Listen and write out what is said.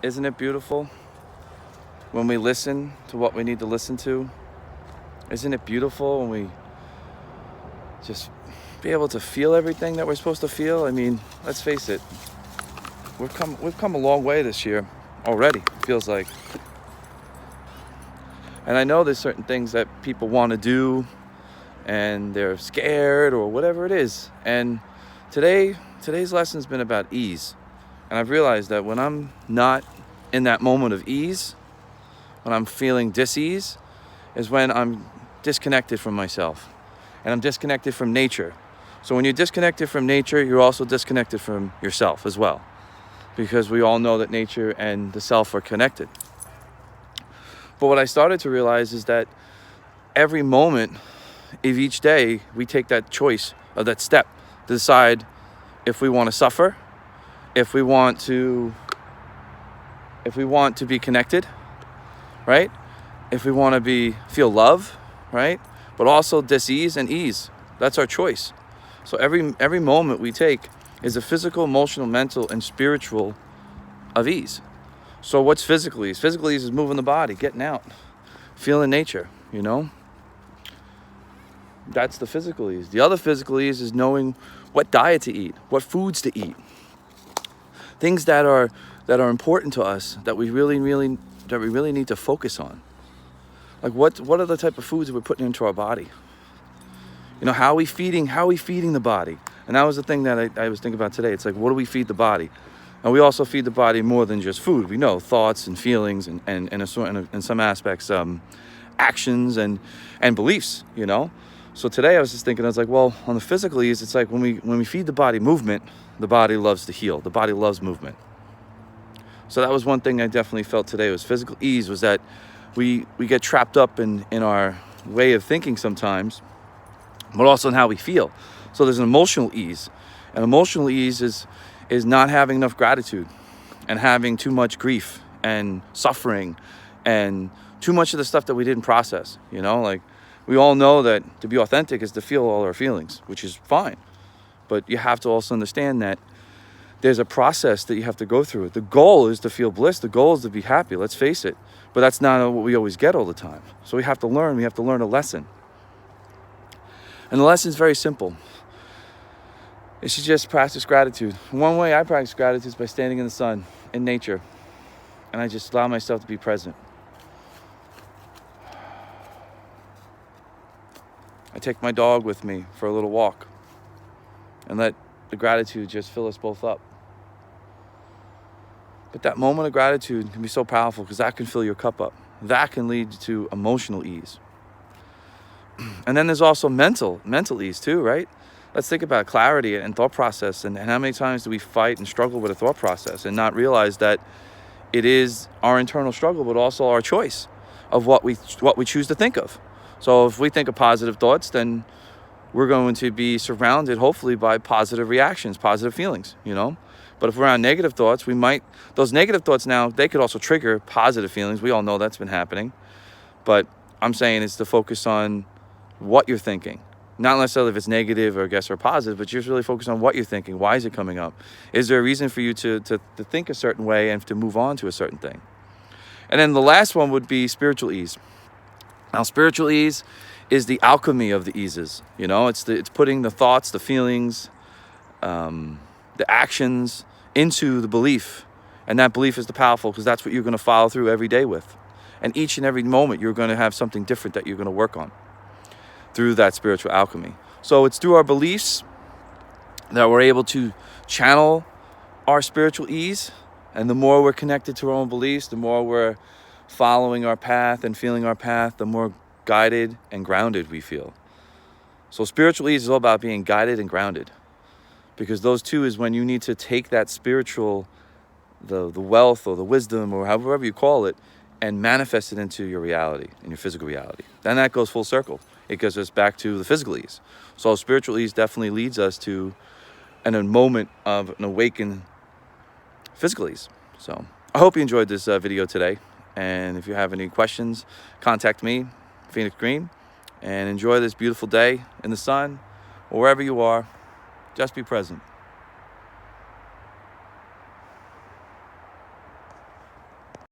Isn't it beautiful when we listen to what we need to listen to? Isn't it beautiful when we just be able to feel everything that we're supposed to feel? I mean, let's face it, we've come a long way this year already, feels like. And I know there's certain things that people want to do and they're scared or whatever it is. And today's lesson's been about ease. And I've realized that when I'm not in that moment of ease, when I'm feeling dis-ease, is when I'm disconnected from myself. And I'm disconnected from nature. So when you're disconnected from nature, you're also disconnected from yourself as well. Because we all know that nature and the self are connected. But what I started to realize is that every moment of each day, we take that choice or that step to decide if we want to suffer, if we want to be connected, right? If we want to feel love, right? But also dis-ease and ease. That's our choice. So every moment we take is a physical, emotional, mental, and spiritual of ease. So what's physical ease? Physical ease is moving the body, getting out, feeling nature, you know? That's the physical ease. The other physical ease is knowing what diet to eat, what foods to eat. Things that are important to us that we really need to focus on. Like what are the type of foods that we're putting into our body? You know, how are we feeding the body? And that was the thing that I was thinking about today. It's like, what do we feed the body? And we also feed the body more than just food. We know thoughts and feelings and in some aspects, actions and beliefs, you know? So today I was just thinking, I was like, well, on the physical ease, it's like when we feed the body movement, the body loves to heal. The body loves movement. So that was one thing I definitely felt today was physical ease, was that we get trapped up in our way of thinking sometimes, but also in how we feel. So there's an emotional ease. And emotional ease is not having enough gratitude and having too much grief and suffering and too much of the stuff that we didn't process, you know? Like, we all know that to be authentic is to feel all our feelings, which is fine. But you have to also understand that there's a process that you have to go through. The goal is to feel bliss. The goal is to be happy, let's face it. But that's not what we always get all the time. So we have to learn a lesson. And the lesson is very simple. It's to just practice gratitude. One way I practice gratitude is by standing in the sun, in nature. And I just allow myself to be present. I take my dog with me for a little walk and let the gratitude just fill us both up. But that moment of gratitude can be so powerful because that can fill your cup up. That can lead to emotional ease. And then there's also mental ease too, right? Let's think about clarity and thought process and how many times do we fight and struggle with a thought process and not realize that it is our internal struggle, but also our choice of what we choose to think of. So if we think of positive thoughts, then we're going to be surrounded, hopefully, by positive reactions, positive feelings, you know? But if we're on negative thoughts, those negative thoughts now, they could also trigger positive feelings. We all know that's been happening. But I'm saying it's to focus on what you're thinking. Not necessarily if it's negative or positive, but just really focus on what you're thinking. Why is it coming up? Is there a reason for you to think a certain way and to move on to a certain thing? And then the last one would be spiritual ease. Now, spiritual ease is the alchemy of the eases. You know, it's putting the thoughts, the feelings, the actions into the belief. And that belief is the powerful because that's what you're going to follow through every day with. And each and every moment, you're going to have something different that you're going to work on through that spiritual alchemy. So it's through our beliefs that we're able to channel our spiritual ease. And the more we're connected to our own beliefs, the more we're following our path and feeling our path, the more guided and grounded we feel. So spiritual ease is all about being guided and grounded, because those two is when you need to take that spiritual, the wealth or the wisdom or however you call it, and manifest it into your reality, in your physical reality. Then that goes full circle. It goes us back to the physical ease. So spiritual ease definitely leads us to a moment of an awakened physical ease. So I hope you enjoyed this video today. And if you have any questions, contact me, Phoenix Green, and enjoy this beautiful day in the sun or wherever you are. Just be present.